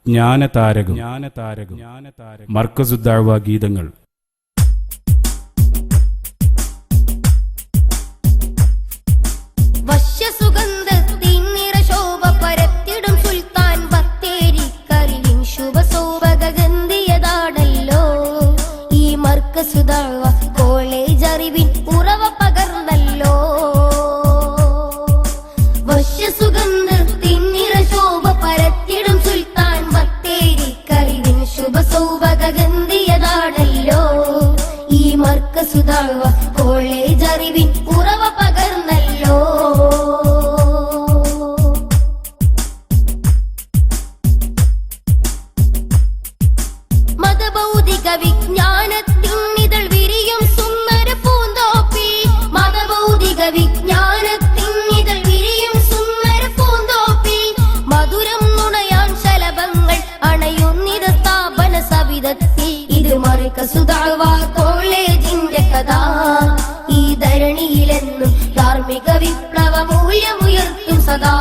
ജ്ഞാനതാരകം മർക്കസുദ്ദഅ്വ ഗീതങ്ങൾ. കോളേജ് അറിവിൻ ഉറവ പകർന്നല്ലോ. വശ്യസുഗന്ധത്തിൻ നിറശോഭ പരത്തിടും സുൽത്താൻ ബത്തേരിക്കരിവിൻ ശുഭസൗഭഗന്ധിയതാണല്ലോ. ഈ മർക്കസുദഅ്വ കോളേജ് അറിവിൻ ഉറവ പകർന്നല്ലോ. മതഭൗതിക വിജ്ഞാനത്തിനിതൾ വിരിയും സുന്ദര പൂന്തോപ്പി. മതഭൗതിക വിജ്ഞാനത്തിനിതൾ വിരിയും സുന്ദര പൂന്തോപ്പി. മധുരം നുണയാൻ ശലഭങ്ങൾ അണയുന്നിത സ്ഥാപന സവിധത്തിൽ. ഇത് മർക്കസുദഅ്വ കോളേജിന്റെ കഥ. ഈ ധരണിയിലെന്നും ധാർമ്മിക വിപ്ലവ മൂല്യമുയർത്തും സദാ.